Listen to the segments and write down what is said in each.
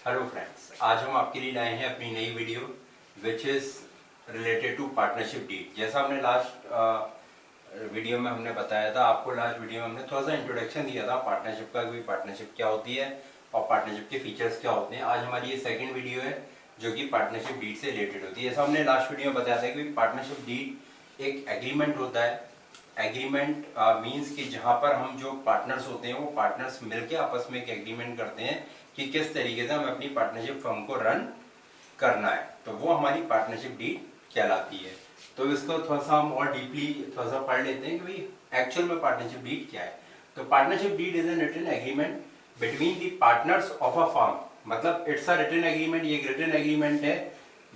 Hello friends, आज हम आपके लिए लाए हैं अपनी नई video which is related to partnership deed. जैसा हमने लास्ट वीडियो में हमने बताया था, आपको लास्ट वीडियो में हमने थोड़ा सा इंट्रोडक्शन दिया था पार्टनरशिप का, कि पार्टनरशिप क्या होती है और पार्टनरशिप के फीचर्स क्या होते हैं। आज हमारी ये सेकंड वीडियो है जो कि पार्टनरशिप डीड से रिलेटेड होती है। जैसा हमने लास्ट वीडियो में बताया था कि पार्टनरशिप डीड एक एग्रीमेंट होता है। एग्रीमेंट मींस कि जहां पर हम जो पार्टनर्स होते हैं वो पार्टनर्स मिलकर आपस में एक एग्रीमेंट करते हैं कि किस तरीके से हमें अपनी पार्टनरशिप फर्म को रन करना है, तो वो हमारी पार्टनरशिप डीड कहलाती है। तो इसको थोड़ा सा हम और डीपली थोड़ा सा पढ़ लेते हैं कि भाई एक्चुअल में पार्टनरशिप डीड क्या है। तो partnership deed is an written agreement between the partners of a firm. मतलब इट्स अ रिटन एग्रीमेंट, ये एक रिटन एग्रीमेंट है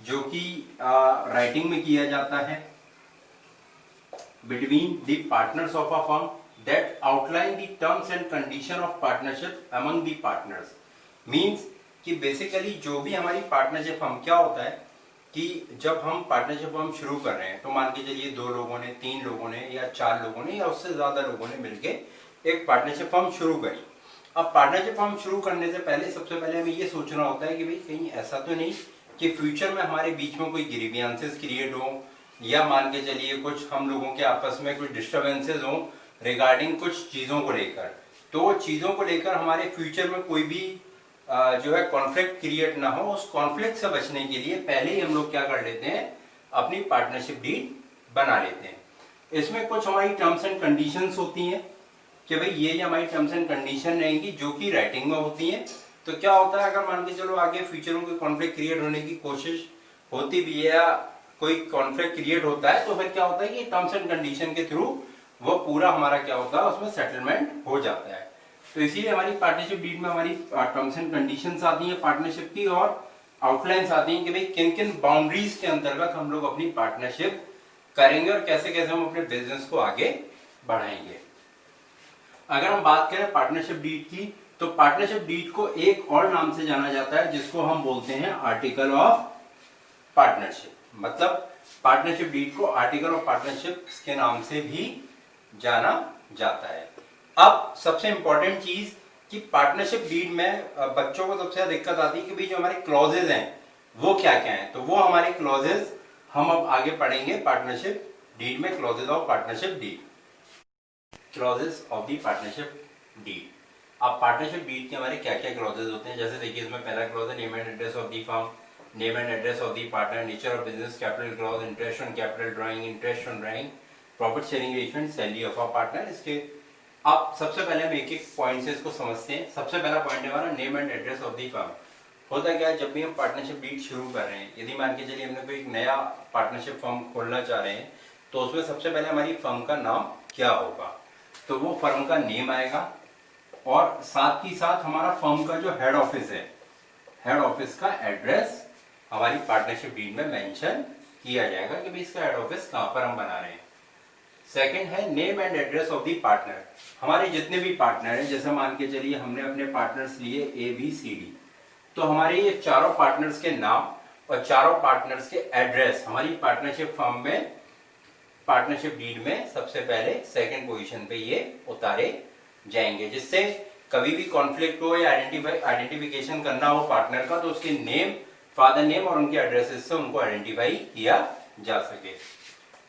जो कि राइटिंग में किया जाता है between the partners of a firm that outline the terms and condition of partnership among the partners। means कि बेसिकली जो भी हमारी पार्टनरशिप फर्म, क्या होता है कि जब हम पार्टनरशिप फर्म शुरू कर रहे हैं तो मान के चलिए 2 लोगों ने, 3 लोगों ने या 4 लोगों ने या उससे ज्यादा लोगों ने मिलके एक पार्टनरशिप फर्म शुरू करी। अब पार्टनरशिप फर्म शुरू करने से पहले सबसे पहले हमें ये सोचना होता है कि भाई कहीं ऐसा तो नहीं कि फ्यूचर में हमारे बीच में कोई ग्रीवियंसेस क्रिएट हो, या मान के चलिए कुछ हम लोगों के आपस में कुछ डिस्टर्बेंसेस हो रिगार्डिंग कुछ चीजों को लेकर। तो चीजों को लेकर हमारे फ्यूचर में कोई भी जो है कॉन्फ्लिक्ट क्रिएट ना हो। उस कॉन्फ्लिक्ट से बचने के लिए पहले ही हम लोग क्या कर लेते हैं, अपनी पार्टनरशिप डीड बना लेते हैं। इसमें कुछ हमारी टर्म्स एंड कंडीशंस होती हैं कि भाई ये हमारी टर्म्स एंड कंडीशन रहेंगी जो कि राइटिंग में होती हैं। तो क्या होता है, अगर मान के चलो आगे फ्यूचर में कोई कॉन्फ्लिक्ट क्रिएट होने की कोशिश होती भी है या कोई कॉन्फ्लिक्ट क्रिएट होता है, तो फिर क्या होता है कि टर्म्स एंड कंडीशन के थ्रू वो पूरा हमारा क्या होता है, उसमें सेटलमेंट हो जाता है। तो इसीलिए हमारी पार्टनरशिप डीड में हमारी टर्म्स एंड कंडीशंस आती हैं पार्टनरशिप की, और आउटलाइंस आती हैं कि भाई किन किन बाउंड्रीज के अंतर्गत हम लोग अपनी पार्टनरशिप करेंगे और कैसे कैसे हम अपने बिजनेस को आगे बढ़ाएंगे। अगर हम बात करें पार्टनरशिप डीड की, तो पार्टनरशिप डीड को एक और नाम से जाना जाता है जिसको हम बोलते हैं आर्टिकल ऑफ पार्टनरशिप। मतलब पार्टनरशिप डीड को आर्टिकल ऑफ पार्टनरशिप के नाम से भी जाना जाता है। अब सबसे इंपॉर्टेंट चीज कि पार्टनरशिप डीड में बच्चों को सबसे ज्यादा दिक्कत आती है कि भाई जो हमारे क्लॉजेज हैं वो क्या क्या हैं। तो वो हमारे क्लॉजेज हम अब आगे पढ़ेंगे पार्टनरशिप डीड में। Clauses of partnership deed, clauses of the partnership deed. अब पार्टनरशिप डीड के हमारे क्या क्या क्लॉजेज होते हैं, जैसे देखिए इसमें पहला क्लॉज है name and address of the firm, name and address of the partner, nature of business, capital clause, interest on capital drawing, interest on drawing, profit sharing arrangement, salary of a partner। इसके अब सबसे पहले हम एक एक point से इसको समझते हैं। सबसे पहला पॉइंट है हमारा name and address of the firm. होता क्या है, जब भी हम पार्टनरशिप डीड शुरू कर रहे हैं, यदि मान के चलिए हमने कोई नया पार्टनरशिप फर्म खोलना चाह रहे हैं, तो उसमें सबसे पहले हमारी फर्म का नाम क्या होगा, तो वो फर्म का नेम आएगा और साथ ही साथ हमारा फर्म का जो हेड ऑफिस है, हेड ऑफिस का एड्रेस हमारी पार्टनरशिप डीड में मेंशन किया जाएगा कि भाई इसका हेड ऑफिस कहां पर हम बना रहे हैं। सेकंड है name and address of the partner. हमारे जितने भी पार्टनर हैं, जैसे मान के चलिए हमने अपने पार्टनर्स लिए ABCD, तो हमारे ये चारों पार्टनर्स के नाम और चारों पार्टनर्स के एड्रेस हमारी पार्टनरशिप फर्म में पार्टनरशिप डीड में सबसे पहले सेकंड पोजीशन पे ये उतारे जाएंगे, जिससे कभी भी कॉन्फ्लिक्ट हो या आइडेंटिफिकेशन करना हो पार्टनर का, तो उसके नेम, फादर नेम और उनके एड्रेसेस से उनको आइडेंटिफाई किया जा सके।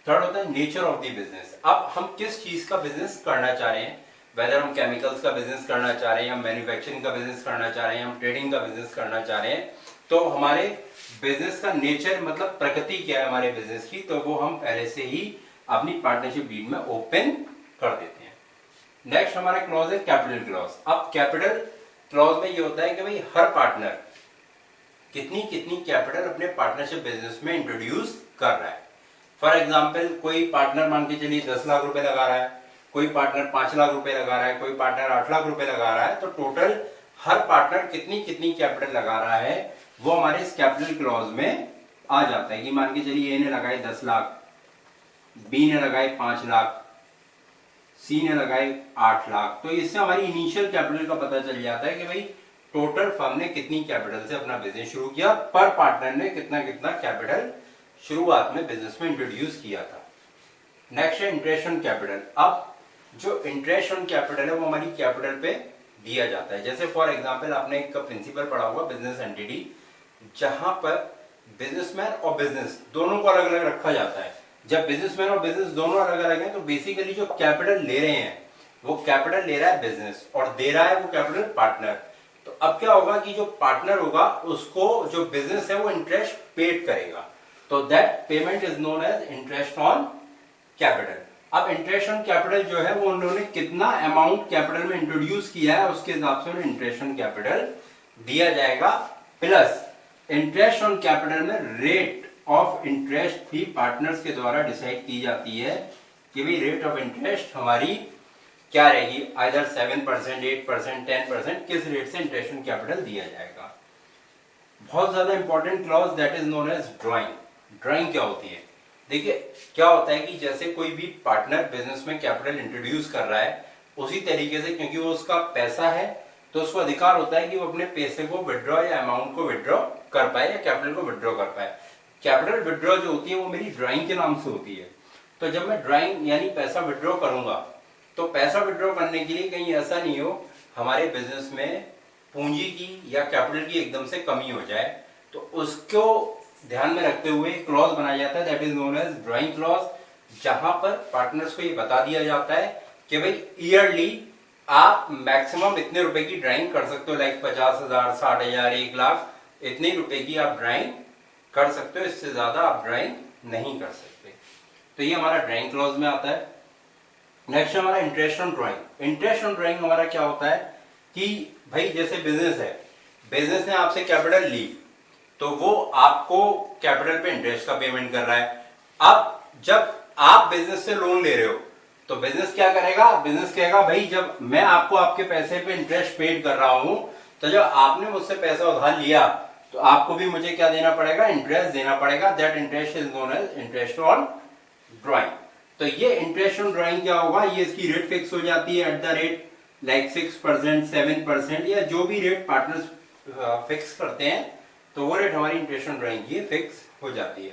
थर्ड होता है नेचर ऑफ द बिजनेस। अब हम किस चीज का बिजनेस करना चाह रहे हैं, वेदर हम केमिकल्स का बिजनेस करना चाह रहे हैं, हम मैन्युफैक्चरिंग का बिजनेस करना चाह रहे हैं, हम ट्रेडिंग का बिजनेस करना चाह रहे हैं, तो हमारे बिजनेस का नेचर मतलब प्रकृति क्या है हमारे बिजनेस की, तो वो हम पहले से ही अपनी पार्टनरशिप डीड में ओपन कर देते हैं। नेक्स्ट हमारा क्लॉज है कैपिटल क्लॉज। अब कैपिटल क्लॉज में ये होता है कि भाई हर पार्टनर कितनी कितनी कैपिटल अपने पार्टनरशिप बिजनेस में इंट्रोड्यूस कर रहा है। फॉर एग्जांपल कोई पार्टनर मान के चलिए 10 लाख रुपए लगा रहा है, कोई पार्टनर 5 लाख रुपए लगा रहा है, कोई पार्टनर 8 लाख रुपए लगा रहा है, तो टोटल हर पार्टनर कितनी कितनी कैपिटल लगा रहा है वो हमारे इस कैपिटल क्लॉज में आ जाता है। कि मान के चलिए A ने लगाए 10 लाख, B ने लगाए 5 लाख, C ने लगाए 8 लाख, तो इससे हमारी इनिशियल कैपिटल का पता चल जाता है कि भाई टोटल फर्म ने कितनी कैपिटल से अपना बिजनेस शुरू किया, पर पार्टनर ने कितना कितना कैपिटल शुरुआत में बिजनेस में इंट्रोड्यूस किया था। नेक्स्ट है इंटरेस्ट ऑन कैपिटल। अब जो इंटरेस्ट ऑन कैपिटल है वो हमारी कैपिटल पे दिया जाता है। जैसे फॉर एग्जांपल आपने एक प्रिंसिपल पढ़ा होगा बिजनेस एंटिटी, जहां पर बिजनेसमैन और बिजनेस दोनों को अलग अलग रखा जाता है। जब बिजनेसमैन और बिजनेस दोनों अलग अलग हैं तो बेसिकली जो कैपिटल ले रहे हैं वो कैपिटल ले रहा है बिजनेस और दे रहा है वो कैपिटल पार्टनर। तो अब क्या होगा कि जो पार्टनर होगा उसको जो बिजनेस है वो इंटरेस्ट पेड करेगा, तो that payment is known as interest on capital. अब इंटरेस्ट ऑन कैपिटल जो है वो उन्होंने कितना अमाउंट कैपिटल में इंट्रोड्यूस किया है उसके हिसाब से उन्हें इंटरेस्ट ऑन कैपिटल दिया जाएगा, प्लस इंटरेस्ट ऑन कैपिटल में रेट ऑफ इंटरेस्ट भी पार्टनर्स के द्वारा डिसाइड की जाती है कि भाई रेट ऑफ इंटरेस्ट हमारी क्या रहेगी, आइदर 7%, 8%, 10%, किस रेट से इंटरेस्ट ऑन कैपिटल दिया जाएगा। बहुत ज्यादा important clause that is known as drawing. Drawing क्या होती है? देखिए क्या होता है कि जैसे कोई भी पार्टनर बिजनेस में कैपिटल इंट्रोड्यूस कर रहा है, उसी तरीके से क्योंकि वो उसका पैसा है तो उसको अधिकार होता है कि वो अपने पैसे को विड्रॉ या अमाउंट को विड्रॉ कर पाए या कैपिटल को विड्रॉ कर पाए। कैपिटल विड्रॉ जो होती है वो मेरी ड्राइंग के नाम से होती है। तो जब मैं ड्राइंग यानी पैसा विड्रॉ करूंगा तो पैसा विड्रॉ करने के लिए कहीं ऐसा नहीं हो हमारे बिजनेस में पूंजी की या कैपिटल की एकदम से कमी हो जाए, तो उसको ध्यान में रखते हुए क्लॉज बनाया जाता है that is known as drawing clause, जहां पर पार्टनर्स को ये बता दिया जाता है कि भाई ईयरली आप मैक्सिमम इतने रुपए की ड्राइंग कर सकते हो, लाइक 50,000, 60,000, 1 लाख, इतने रुपए की आप ड्राइंग कर सकते हो, इससे ज्यादा आप ड्राइंग नहीं कर सकते। तो ये हमारा ड्राइंग क्लॉज में आता है। नेक्स्ट हमारा interest on drawing. Interest on drawing हमारा क्या होता है कि भाई जैसे बिजनेस है, बिजनेस ने आपसे कैपिटल ली तो वो आपको कैपिटल पे इंटरेस्ट का पेमेंट कर रहा है। अब जब आप बिजनेस से लोन ले रहे हो तो बिजनेस क्या करेगा, बिजनेस कहेगा भाई जब मैं आपको आपके पैसे पे इंटरेस्ट पेड कर रहा हूं तो जब आपने मुझसे पैसा उधार लिया तो आपको भी मुझे क्या देना पड़ेगा, इंटरेस्ट देना पड़ेगा। That interest is known as interest on drawing. तो ये इंटरेस्ट ऑन ड्राइंग क्या होगा, ये इसकी रेट फिक्स हो जाती है एट द रेट लाइक 6%, 7% या जो भी रेट पार्टनर्स फिक्स करते हैं तो वो रेट हमारी इंटरेस्ट ऑन ड्राइंग की फिक्स हो जाती है।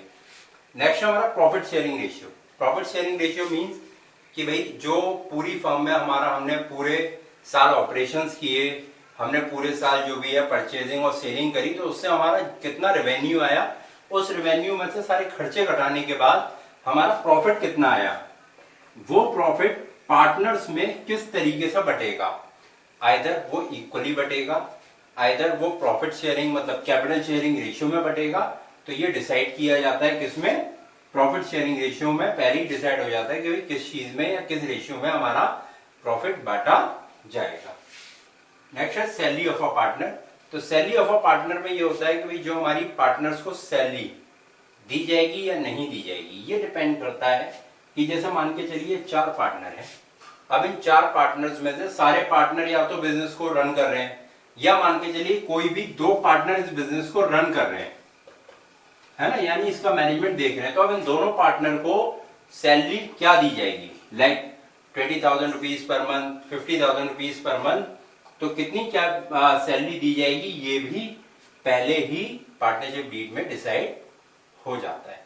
नेक्स्ट हमारा profit sharing ratio. Profit sharing ratio means कि भाई जो पूरी फर्म में हमारा हमने पूरे साल ऑपरेशंस किए, हमने पूरे साल जो भी है परचेजिंग और सेलिंग करी तो उससे हमारा कितना रेवेन्यू आया, उस रेवेन्यू में से सारे खर्चे घटाने के बाद हमारा प्रॉफिट कितना आया, वो प्रॉफिट पार्टनर्स में किस तरीके से बटेगा, आइदर वो इक्वली बटेगा, आइदर वो प्रॉफिट शेयरिंग मतलब कैपिटल शेयरिंग रेशियो में बटेगा। तो ये डिसाइड किया जाता है किसमें, प्रॉफिट शेयरिंग रेशियो में पहले ही डिसाइड हो जाता है कि भाई किस चीज में या किस रेशियो में हमारा प्रॉफिट बांटा जाएगा। नेक्स्ट है सैलरी ऑफ अ पार्टनर। तो सैलरी ऑफ अ पार्टनर में ये होता है कि भाई जो हमारी पार्टनर्स को सैलरी दी जाएगी या नहीं दी जाएगी, ये डिपेंड करता है कि जैसे मान के चलिए 4 पार्टनर हैं। अब इन 4 पार्टनर्स में से सारे पार्टनर या तो बिजनेस को रन कर रहे हैं या मान के चलिए कोई भी 2 पार्टनर इस बिजनेस को रन कर रहे हैं, है ना, यानी इसका मैनेजमेंट देख रहे हैं। तो अब इन दोनों पार्टनर को सैलरी क्या दी जाएगी, like 20,000 rupees per month, 50,000 rupees per month, तो कितनी क्या सैलरी दी जाएगी ये भी पहले ही पार्टनरशिप डीड में डिसाइड हो जाता है।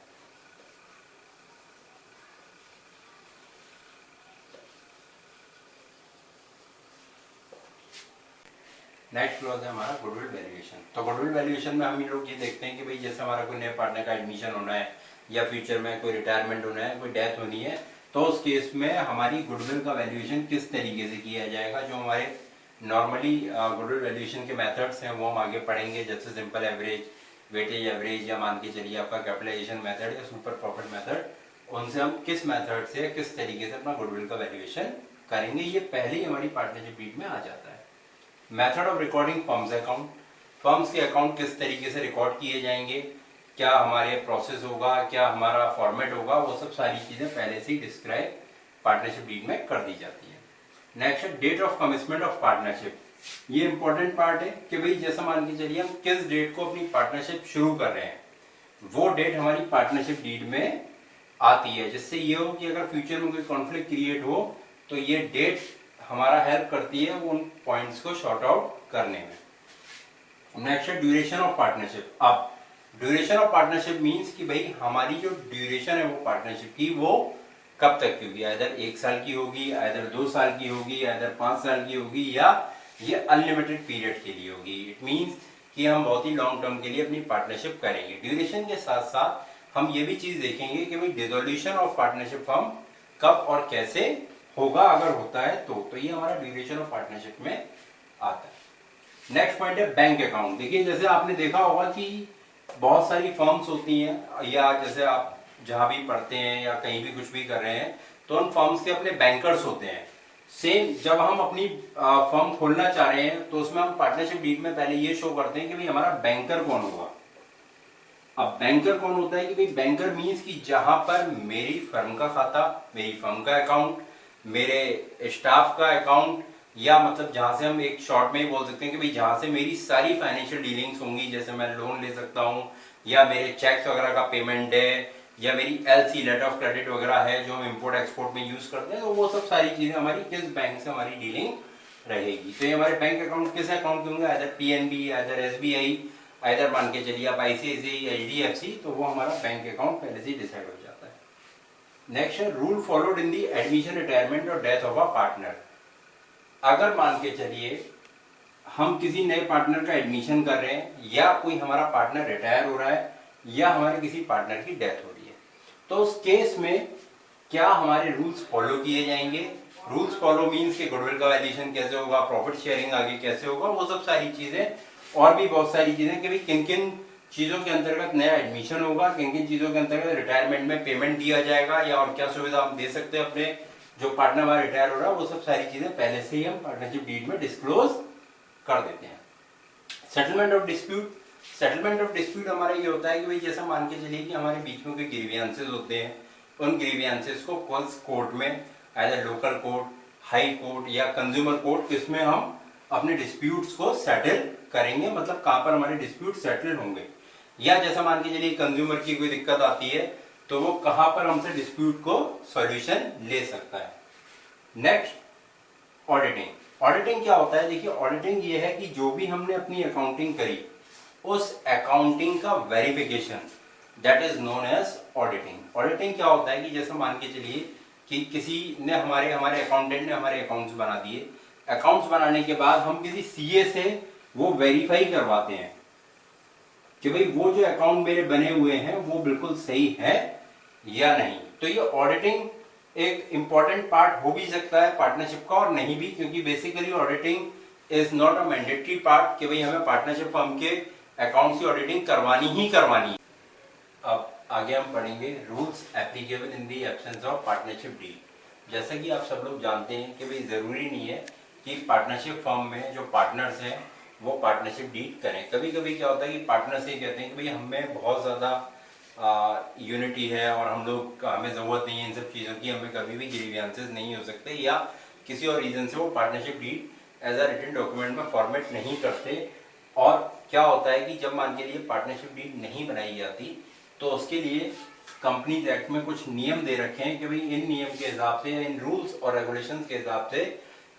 नेक्स्ट क्लॉज है हमारा गुडविल वैल्यूएशन। तो गुडविल वैल्यूएशन में हम लोग ये देखते हैं कि भाई जैसे हमारा कोई नए पार्टनर का एडमिशन होना है या फ्यूचर में कोई रिटायरमेंट होना है, कोई डेथ होनी है, तो उस केस में हमारी गुडविल का वैल्यूएशन किस तरीके से किया जाएगा। जो हमारे नॉर्मली गुडविल वैल्यूएशन के मेथड्स हैं वो हम आगे पढ़ेंगे, जैसे सिंपल एवरेज, वेटेज एवरेज, या मान के चलिए आपका कैपिटलाइजेशन मेथड या सुपर प्रॉफिट मेथड, उनसे हम किस मेथड से किस तरीके से अपना गुडविल का वैल्यूएशन करेंगे, ये पहले ही हमारी पार्टनरशिप डीड में आ जाता है। Method of recording firms account, firms के अकाउंट किस तरीके से रिकॉर्ड किए जाएंगे, क्या हमारे प्रोसेस होगा, क्या हमारा फॉर्मेट होगा, वो सब सारी चीजें पहले से ही डिस्क्राइब पार्टनरशिप डीड में कर दी जाती है। नेक्स्ट है date of commitment of partnership. ये इंपॉर्टेंट पार्ट है कि भाई जैसा मान के चलिए हम किस डेट को अपनी पार्टनरशिप शुरू कर रहे हैं, वो डेट हमारी पार्टनरशिप डीड में आती है, जिससे ये हो कि अगर फ्यूचर में कोई कॉन्फ्लिक्ट क्रिएट हो तो ये डेट हमारा हेल्प करती है उन पॉइंट्स को शॉर्ट आउट करने में। नेक्स्ट है ड्यूरेशन ऑफ पार्टनरशिप। अब ड्यूरेशन ऑफ पार्टनरशिप मींस कि भाई हमारी जो ड्यूरेशन है वो पार्टनरशिप की वो कब तक की होगी, आइदर 1 साल की होगी, आइदर 2 साल की होगी, आइदर 5 साल की होगी, या ये अनलिमिटेड पीरियड के लिए होगी। इट मींस कि हम बहुत ही लॉन्ग टर्म के लिए अपनी पार्टनरशिप करेंगे। ड्यूरेशन के साथ साथ हम ये भी चीज देखेंगे कि भाई डिसोल्यूशन ऑफ पार्टनरशिप फर्म कब और कैसे होगा, अगर होता है तो ये हमारा ड्यूरेशन ऑफ पार्टनरशिप में आता है। नेक्स्ट पॉइंट है बैंक अकाउंट। देखिए जैसे आपने देखा होगा कि बहुत सारी फर्म्स होती हैं, या जैसे आप जहां भी पढ़ते हैं या कहीं भी कुछ भी कर रहे हैं तो उन फर्म्स के अपने बैंकर्स होते हैं। सेम जब हम अपनी फर्म खोलना चाह रहे हैं तो उसमें हम पार्टनरशिप डीड में पहले ये शो करते हैं कि भाई हमारा बैंकर कौन होगा। अब बैंकर कौन होता है कि भाई बैंकर मींस कि जहां पर मेरी फर्म का खाता, मेरी फर्म का अकाउंट, मेरे स्टाफ का अकाउंट, या मतलब जहां से हम एक शॉर्ट में ही बोल सकते हैं कि भाई जहां से मेरी सारी फाइनेंशियल डीलिंग्स होंगी, जैसे मैं लोन ले सकता हूं, या मेरे चेक्स वगैरह का पेमेंट है, या मेरी एलसी लेटर ऑफ क्रेडिट वगैरह है जो हम इंपोर्ट एक्सपोर्ट में यूज करते हैं, तो वो सब सारी चीजें हमारी किस बैंक से हमारी डीलिंग रहेगी। तो ये हमारे बैंक अकाउंट किस अकाउंट के होंगे, either PNB, either SBI, either मान के चलिए आप आईसीआईसीआई, एचडीएफसी, तो वो हमारा बैंक अकाउंट पहले से ही डिसाइड हो जाता है। नेक्स्ट है rule followed in the admission, retirement और डेथ ऑफ अ पार्टनर। अगर मान के चलिए हम किसी नए पार्टनर का एडमिशन कर रहे हैं, या कोई हमारा पार्टनर रिटायर हो रहा है, या हमारे किसी पार्टनर की डेथ हो रही है, तो उस केस में क्या हमारे रूल्स फॉलो किए जाएंगे। रूल्स फॉलो मींस कि गुडविल का वैल्यूएशन कैसे होगा, प्रॉफिट शेयरिंग आगे कैसे होगा, वो सब सारी चीजें और भी बहुत सारी चीजें कि भाई किन किन चीजों के अंतर्गत नया एडमिशन होगा, किन किन चीजों के अंतर्गत रिटायरमेंट में पेमेंट दिया जाएगा, या और क्या सुविधा हम दे सकते हैं अपने जो पार्टनर हमारा रिटायर हो रहा है, वो सब सारी चीजें पहले से ही हम पार्टनरशिप डीड में डिस्क्लोज कर देते हैं। Settlement of dispute. Settlement of dispute हमारा ये होता है कि भाई जैसा मान के चलिए कि हमारे बीच में कोई ग्रीवियंसेस होते हैं, उन ग्रीवियंसेस को कोर्ट में, either local court, high court या कंज्यूमर कोर्ट, इसमें हम अपने डिस्प्यूट्स को सेटल करेंगे। मतलब कहां पर हमारे डिस्प्यूट सेटल होंगे, या जैसा मान के चलिए कंज्यूमर की कोई दिक्कत आती है तो वो कहां पर हमसे डिस्प्यूट को सॉल्यूशन ले सकता है। Next auditing. ऑडिटिंग क्या होता है, देखिए ऑडिटिंग ये है कि जो भी हमने अपनी अकाउंटिंग करी उस अकाउंटिंग का verification, that is known as auditing. Auditing क्या होता है कि जैसे मान के चलिए कि किसी ने हमारे अकाउंटेंट ने हमारे अकाउंट्स बना दिए, अकाउंट्स बनाने के बाद हम किसी सीए से वो वेरीफाई करवाते हैं कि भाई वो जो अकाउंट मेरे बने हुए हैं वो बिल्कुल सही है या नहीं। तो ये ऑडिटिंग एक इंपॉर्टेंट पार्ट हो भी सकता है पार्टनरशिप का, और नहीं भी, क्योंकि basically auditing is not a mandatory part कि भाई हमें पार्टनरशिप फर्म के अकाउंट्स की ऑडिटिंग करवानी ही करवानी। अब आगे हम पढ़ेंगे rules applicable in the absence of partnership deal. जैसा कि आप सब लोग जानते हैं कि भाई जरूरी नहीं है कि पार्टनरशिप फर्म में जो पार्टनर्स हैं वो पार्टनरशिप डील करें। कभी कभी क्या होता है कि पार्टनर्स ये कहते हैं कि भाई हमें बहुत ज्यादा यूनिटी है और हमें जरूरत नहीं है इन सब चीजों की, हमें कभी भी ग्रीवियंसेस नहीं हो सकते, या किसी और रीजन से वो partnership deed as a written document में फॉर्मेट नहीं करते। और क्या होता है कि जब मान के लिए पार्टनरशिप डीड नहीं बनाई जाती तो उसके लिए कंपनीज एक्ट में कुछ नियम दे रखे हैं कि भाई इन नियम के हिसाब से, इन रूल्स और रेगुलेशंस के हिसाब से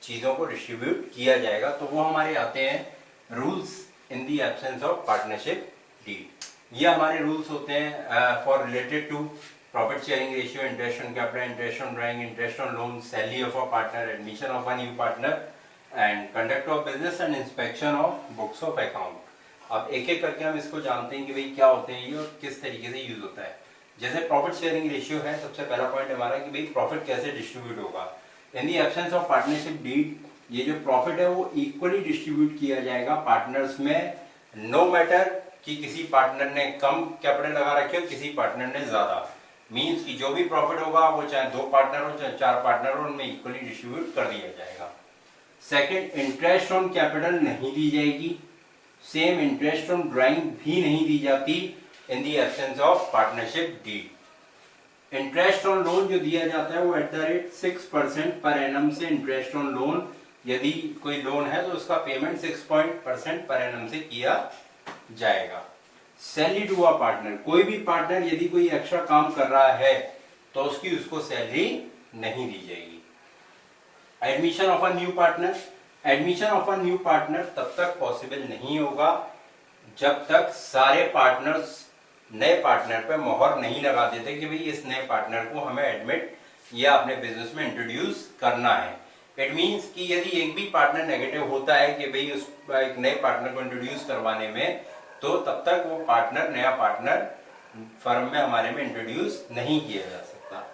चीजों को डिस्ट्रीब्यूट किया जाएगा। तो वो हमारे आते हैं rules in the absence of partnership deed. ये हमारे रूल्स होते हैं for related to profit sharing ratio, interest on capital, interest on drawing, interest on loan, salary of a partner, admission of a new partner and conduct of business and inspection of books of account. अब एक एक करके हम इसको जानते हैं कि भाई क्या होते हैं ये और किस तरीके से यूज होता है। जैसे प्रॉफिट शेयरिंग रेशियो है, सबसे पहला पॉइंट हमारा कि भाई प्रॉफिट कैसे डिस्ट्रीब्यूट होगा। In the absence of partnership deed ये जो प्रॉफिट है वो इक्वली डिस्ट्रीब्यूट किया जाएगा पार्टनर्स में, नो मैटर कि किसी पार्टनर ने कम कैपिटल लगा रखे हो, किसी पार्टनर ने ज्यादा। मींस कि जो भी प्रॉफिट होगा वो चाहे 2 पार्टनर हो चाहे 4 पार्टनर हो, उनमें इक्वली डिस्ट्रीब्यूट कर दिया जाएगा। सेकंड, इंटरेस्ट ऑन कैपिटल नहीं दी जाएगी। सेम इंटरेस्ट ऑन ड्राइंग भी नहीं दी जाती in the absence of partnership deed. Interest on loan जो दिया जाता है वो at the rate 6% per annum से इंटरेस्ट ऑन लोन, यदि कोई लोन है तो उसका पेमेंट 6% पर एनम से किया जाएगा। सैलरी टू अ पार्टनर, कोई भी पार्टनर यदि कोई एक्स्ट्रा काम कर रहा है तो उसको सैलरी नहीं दी जाएगी। Admission of a new partner, admission of a new partner तब तक पॉसिबल नहीं होगा जब तक सारे पार्टनर्स नए पार्टनर पे मोहर नहीं लगा देते कि भाई इस नए पार्टनर को हमें एडमिट या अपने बिजनेस में इंट्रोड्यूस करना है। इट मींस कि यदि एक भी पार्टनर नेगेटिव होता है कि भाई उस एक नए पार्टनर को इंट्रोड्यूस करवाने में, तो तब तक वो पार्टनर, नया पार्टनर फर्म में हमारे में इंट्रोड्यूस नहीं किया जा सकता।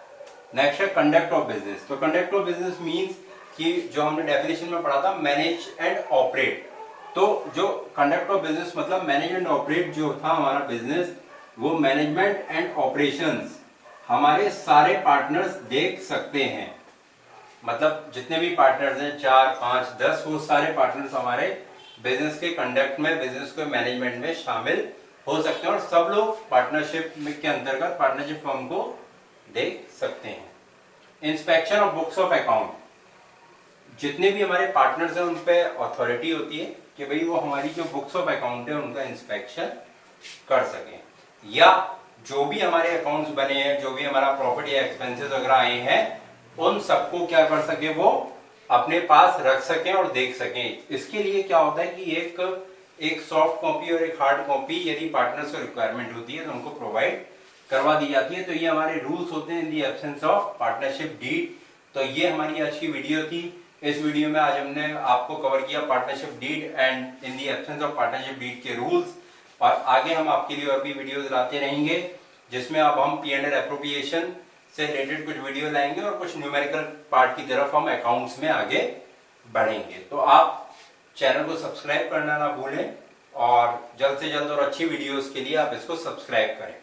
नेक्स्ट है कंडक्ट ऑफ बिजनेस। तो कंडक्ट ऑफ बिजनेस मींस कि जो हमने डेफिनेशन में पढ़ा था मैनेज एंड ऑपरेट, तो जो कंडक्ट ऑफ बिजनेस मतलब मैनेज एंड ऑपरेट जो था हमारा बिजनेस, वो मैनेजमेंट एंड ऑपरेशंस हमारे सारे पार्टनर्स देख सकते हैं। मतलब जितने भी पार्टनर्स हैं 4, 5, 10, वो सारे पार्टनर्स हमारे बिजनेस के कंडक्ट में, बिजनेस के मैनेजमेंट में शामिल हो सकते हैं और सब लोग पार्टनरशिप के अंतर्गत पार्टनरशिप फर्म को देख सकते हैं। Inspection of books of account, जितने भी हमारे पार्टनर्स हैं उन पे अथॉरिटी होती है कि भाई वो हमारी जो बुक्स ऑफ अकाउंट है उनका इंस्पेक्शन कर सकें, या जो भी हमारे अकाउंट्स बने हैं, जो भी हमारा प्रॉफिट या एक्सपेंसेस वगैरह आए हैं, उन सबको क्या कर सके, वो अपने पास रख सकें और देख सकें। इसके लिए क्या होता है कि एक सॉफ्ट कॉपी और एक हार्ड कॉपी यदि पार्टनर्स को रिक्वायरमेंट होती है तो उनको प्रोवाइड करवा दी जाती है। तो ये हमारे रूल्स होते हैं in the absence of partnership deed. तो ये हमारी आज की वीडियो थी। इस वीडियो में आज हमने आपको कवर किया partnership deed and in the absence of partnership deed के रूल्स, और आगे हम आपके लिए और भी वीडियोस लाते रहेंगे जिसमें अब हम P&L एप्रोप्रिएशन से रिलेटेड कुछ वीडियो लाएंगे और कुछ न्यूमेरिकल पार्ट की तरफ हम अकाउंट्स में आगे बढ़ेंगे। तो आप चैनल को सब्सक्राइब करना ना भूलें और जल्द से जल्द और अच्छी वीडियोस के लिए आप इसको सब्सक्राइब करें।